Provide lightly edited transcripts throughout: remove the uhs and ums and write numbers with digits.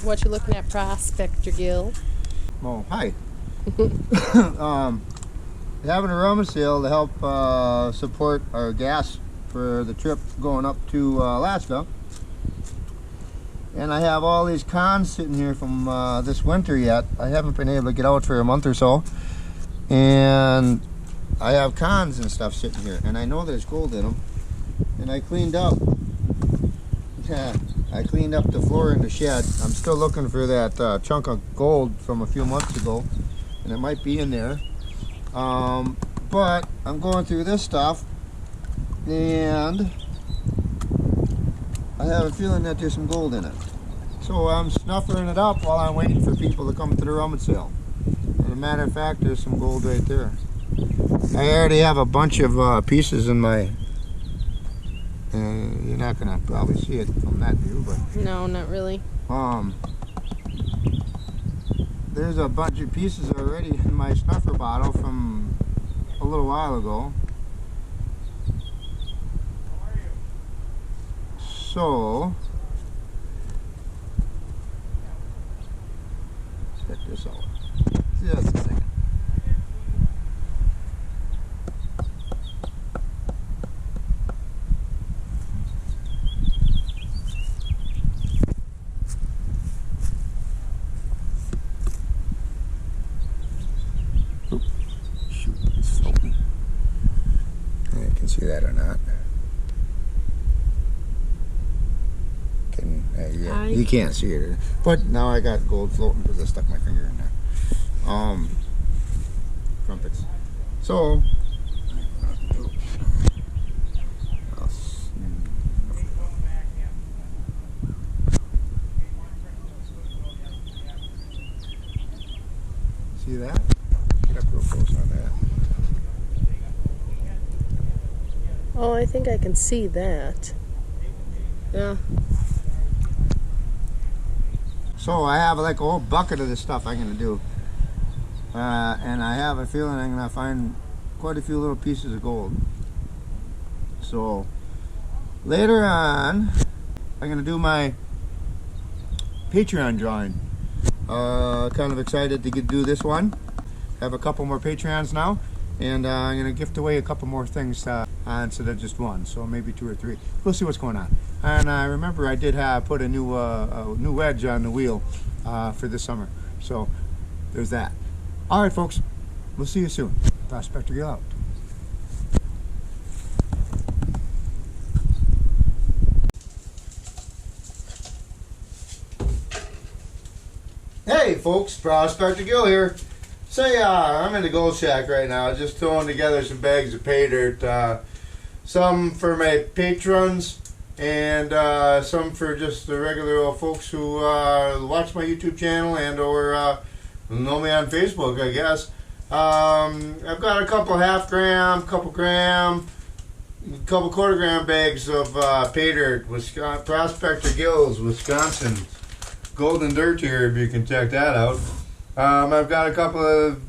what you looking at, Prospector Gil? Oh, hi. Having a rummage sale to help support our gas for the trip going up to Alaska. And I have all these cons sitting here from this winter yet. I haven't been able to get out for a month or so. And I have cons and stuff sitting here. And I know there's gold in them. And I cleaned up. I cleaned up the floor in the shed. I'm still looking for that chunk of gold from a few months ago. And it might be in there. But I'm going through this stuff. And I have a feeling that there's some gold in it. So I'm snuffling it up while I'm waiting for people to come to the rummage sale. As a matter of fact, there's some gold right there. I already have a bunch of pieces in my... you're not going to probably see it from that view, but... No, not really. There's a bunch of pieces already in my snuffer bottle from a little while ago. So, check this out. Just a second. Oop, shoot, it's floating. I can see that or not. Yeah, you can't see it, but now I got gold floating because I stuck my finger in there. Crumpets. So see that? Get up real close on that. Oh, I think I can see that. Yeah. So I have like a whole bucket of this stuff I'm going to do. And I have a feeling I'm going to find quite a few little pieces of gold. So later on, I'm going to do my Patreon drawing. Kind of excited to do this one. Have a couple more Patreons now. And I'm going to gift away a couple more things instead of just one. So maybe 2 or 3. We'll see what's going on. And I remember I did put a new wedge on the wheel for this summer. So there's that. All right, folks. We'll see you soon. Prospector Gil out. Hey, folks. Prospector Gil here. Say, I'm in the gold shack right now, just throwing together some bags of pay dirt. Some for my patrons, and some for just the regular old folks who watch my YouTube channel and or know me on Facebook, I guess. I've got a couple half gram, couple gram, couple quarter gram bags of pay dirt. Prospector Gil's Wisconsin golden dirt here, if you can check that out. I've got a couple of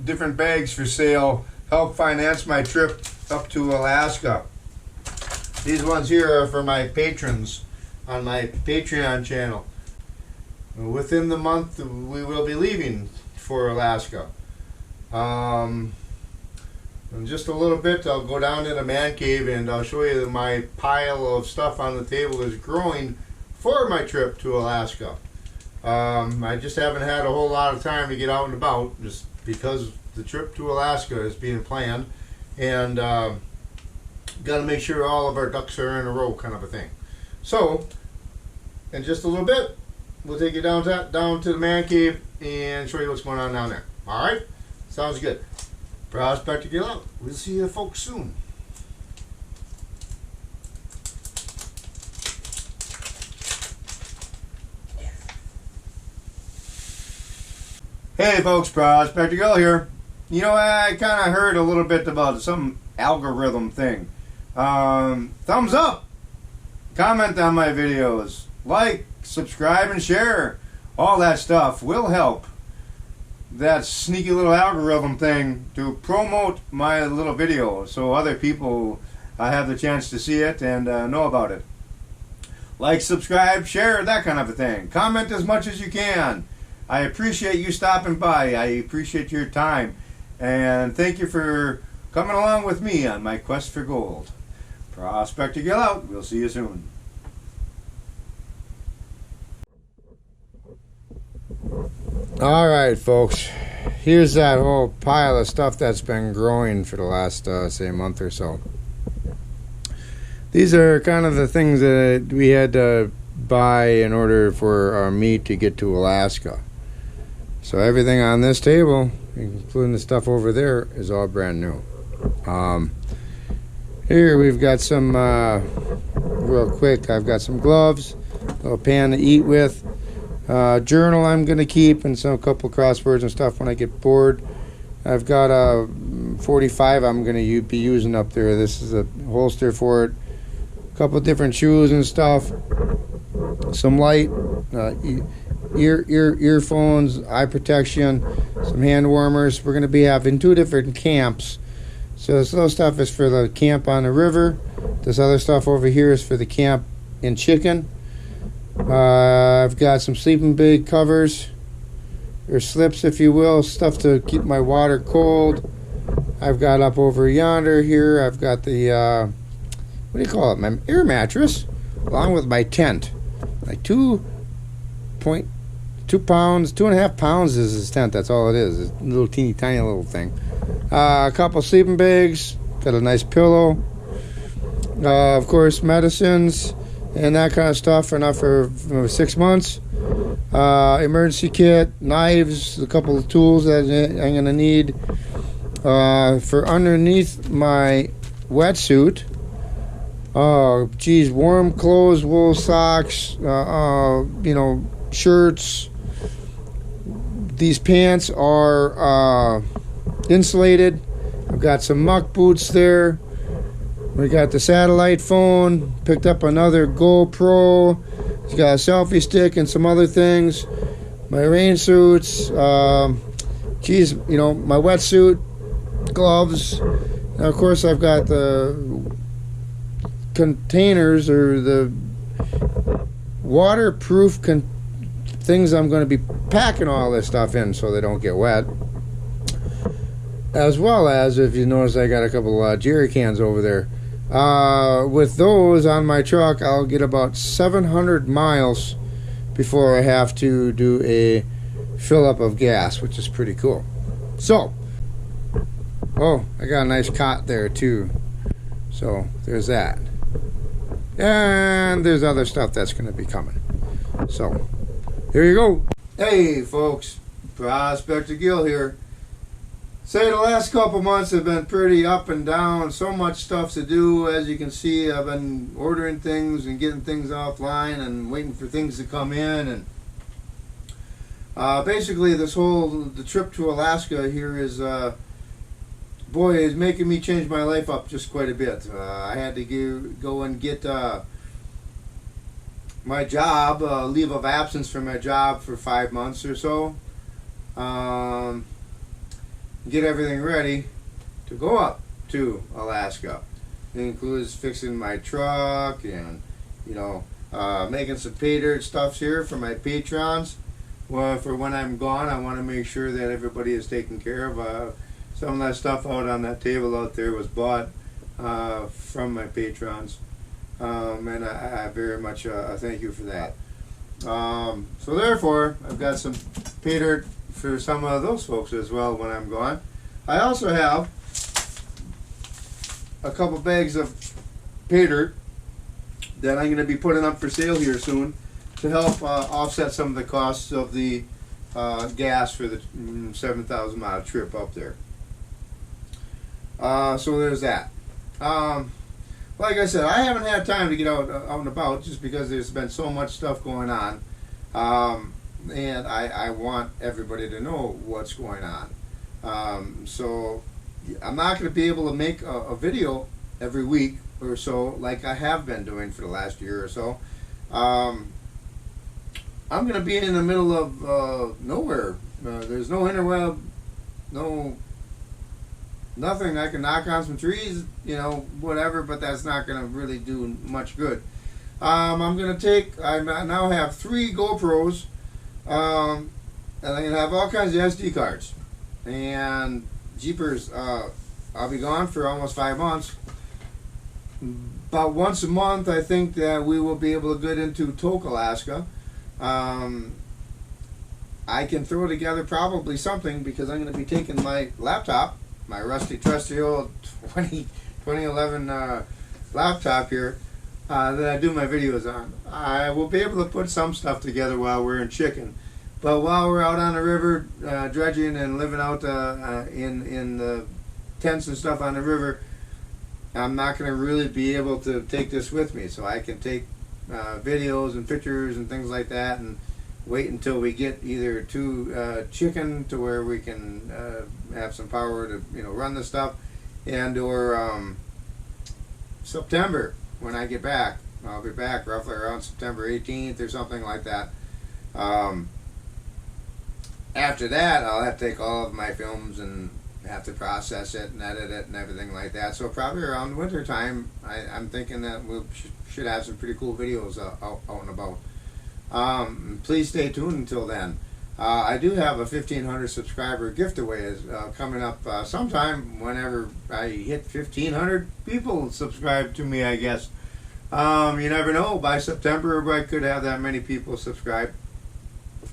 different bags for sale. Help finance my trip up to Alaska. These ones here are for my patrons on my Patreon channel. Within the month, we will be leaving for Alaska. In just a little bit, I'll go down to the man cave and I'll show you that my pile of stuff on the table is growing for my trip to Alaska. I just haven't had a whole lot of time to get out and about just because the trip to Alaska is being planned, and got to make sure all of our ducks are in a row, kind of a thing. So in just a little bit, we'll take you down to the man cave and show you what's going on down there. All right? Sounds good. Prospector Gil out. We'll see you folks soon. Hey folks, Prospector Gil here. You know, I kind of heard a little bit about some algorithm thing. Thumbs up, comment on my videos, like, subscribe, and share. All that stuff will help that sneaky little algorithm thing to promote my little video so other people have the chance to see it and know about it. Like, subscribe, share, that kind of a thing. Comment as much as you can. I appreciate you stopping by. I appreciate your time. And thank you for coming along with me on my quest for gold. Prospector Gil out. We'll see you soon. All right, folks. Here's that whole pile of stuff that's been growing for the last, say, month or so. These are kind of the things that we had to buy in order for our meat to get to Alaska. So everything on this table, including the stuff over there, is all brand new. Here we've got some, real quick, I've got some gloves, a little pan to eat with, journal I'm going to keep, and a couple crosswords and stuff when I get bored. I've got a 45 I'm going to be using up there. This is a holster for it. A couple different shoes and stuff. Some light, earphones, eye protection, some hand warmers. We're going to be having 2 different camps. So this little stuff is for the camp on the river. This other stuff over here is for the camp in Chicken. I've got some sleeping bag covers, or slips if you will, stuff to keep my water cold. I've got up over yonder here, I've got the, what do you call it, my air mattress, along with my tent. Like 2.2 pounds, 2.5 pounds is his tent, that's all it is. It's a little teeny tiny little thing. A couple sleeping bags, got a nice pillow. Of course, medicines and that kind of stuff enough for 6 months. Emergency kit, knives, a couple of tools that I'm going to need. For underneath my wetsuit, warm clothes, wool socks, shirts. These pants are insulated. I've got some muck boots there. We got the satellite phone, picked up another GoPro. It's got a selfie stick and some other things. My rain suits, my wetsuit, gloves. And of course, I've got the containers or the waterproof things I'm going to be packing all this stuff in so they don't get wet. As well as, if you notice, I got a couple of jerry cans over there. With those on my truck, I'll get about 700 miles before I have to do a fill up of gas, which is pretty cool. So, I got a nice cot there too. So there's that. And there's other stuff that's going to be coming. So, here you go. Hey folks, Prospector Gil here. Say the last couple months have been pretty up and down. So much stuff to do. As you can see, I've been ordering things and getting things offline and waiting for things to come in. And basically, the trip to Alaska here is, is making me change my life up just quite a bit. I had to go and get my job, leave of absence from my job for 5 months or so. Get everything ready to go up to Alaska. It includes fixing my truck and, making some pay dirt stuffs here for my patrons. Well, for when I'm gone, I want to make sure that everybody is taken care of. Some of that stuff out on that table out there was bought from my patrons. And I very much thank you for that. So therefore, I've got some pay dirt for some of those folks as well when I'm gone. I also have a couple bags of pay dirt that I'm going to be putting up for sale here soon to help offset some of the costs of the gas for the 7,000 mile trip up there. So there's that. Like I said, I haven't had time to get out and about just because there's been so much stuff going on. And I want everybody to know what's going on. So I'm not going to be able to make a video every week or so like I have been doing for the last year or so. I'm going to be in the middle of nowhere. There's no interweb, nothing. I can knock on some trees, whatever, but that's not going to really do much good. I'm gonna take. I now have 3 GoPros, and I'm gonna have all kinds of SD cards. And jeepers, I'll be gone for almost 5 months. About once a month, I think that we will be able to get into Tok, Alaska. I can throw together probably something because I'm going to be taking my laptop, my rusty, trusty old 2011 laptop here that I do my videos on. I will be able to put some stuff together while we're in Chicken. But while we're out on the river dredging and living out in the tents and stuff on the river, I'm not going to really be able to take this with me. So I can take videos and pictures and things like that and wait until we get either to Chicken to where we can have some power to run the stuff, and or September when I get back. I'll be back roughly around September 18th or something like that. After that, I'll have to take all of my films and have to process it and edit it and everything like that. So probably around winter time, I'm thinking that we should have some pretty cool videos out and about. Please stay tuned until then. I do have a 1,500 subscriber giveaway coming up sometime whenever I hit 1,500 people subscribe to me, I guess. You never know. By September, I could have that many people subscribe.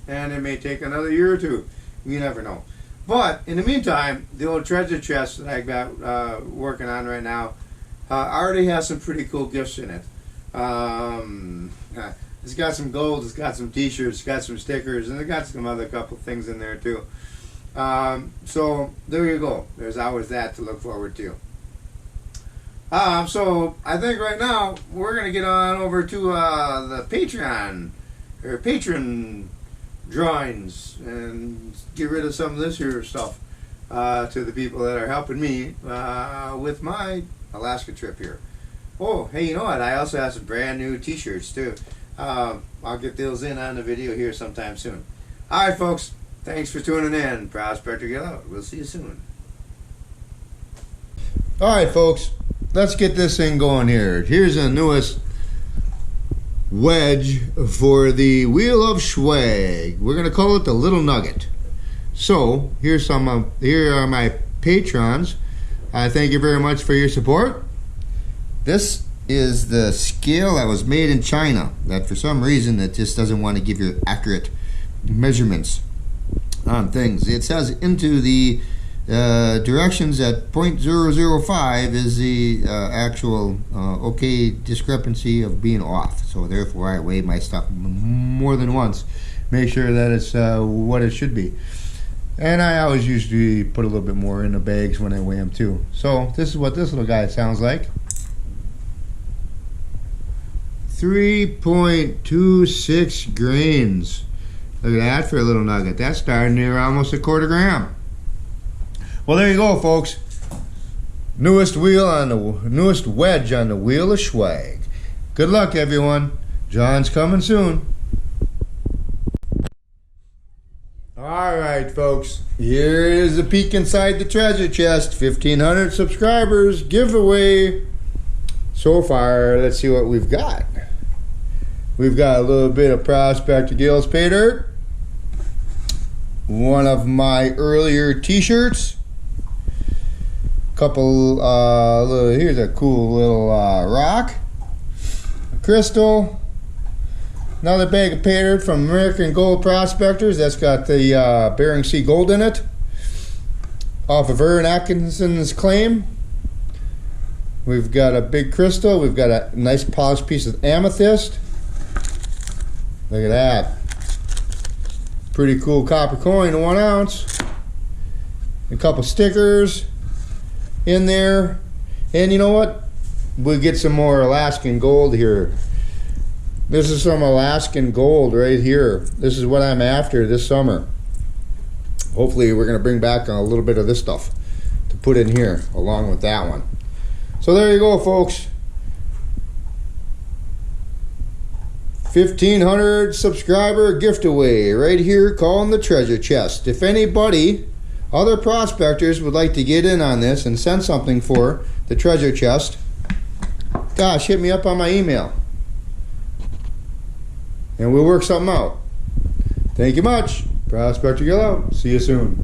And it may take another year or two. You never know. But in the meantime, the old treasure chest that I got working on right now already has some pretty cool gifts in it. It's got some gold, it's got some t-shirts, it's got some stickers, and it's got some other couple things in there too. So there you go. There's always that to look forward to. So I think right now we're going to get on over to the Patreon, or patron drawings, and get rid of some of this here stuff to the people that are helping me with my Alaska trip here. Oh, hey, you know what? I also have some brand new t-shirts too. I'll get those in on the video here sometime soon. Alright folks, thanks for tuning in. Prospector Gil out. We'll see you soon. Alright folks, let's get this thing going here. Here's the newest wedge for the Wheel of Swag. We're going to call it the Little Nugget. So, here are my patrons. I thank you very much for your support. This is the scale that was made in China, that for some reason it just doesn't want to give you accurate measurements on things. It says into the directions at 0.005 is the actual okay discrepancy of being off. So therefore I weigh my stuff more than once, make sure that it's what it should be. And I always usually put a little bit more in the bags when I weigh them too. So this is what this little guy sounds like. 3.26 grains. Look at that for a little nugget. That's starting near almost a quarter gram. Well, there you go, folks. Newest wedge on the Wheel of Swag. Good luck, everyone. John's coming soon. All right, folks. Here is a peek inside the treasure chest. 1,500 subscribers giveaway. So far, let's see what we've got. We've got a little bit of Prospector Gil's pay dirt. One of my earlier t-shirts. Couple, here's a cool little rock. A crystal. Another bag of pay dirt from American Gold Prospectors. That's got the Bering Sea gold in it. Off of Aaron Atkinson's claim. We've got a big crystal. We've got a nice polished piece of amethyst. Look at that. Pretty cool copper coin, 1 ounce. A couple stickers in there. And you know what? We'll get some more Alaskan gold here. This is some Alaskan gold right here. This is what I'm after this summer. Hopefully we're going to bring back a little bit of this stuff to put in here along with that one. So there you go, folks. 1,500 subscriber gift away right here, calling the treasure chest. If anybody, other prospectors, would like to get in on this and send something for the treasure chest, gosh, hit me up on my email. and we'll work something out. Thank you much. Prospector Gil out. See you soon.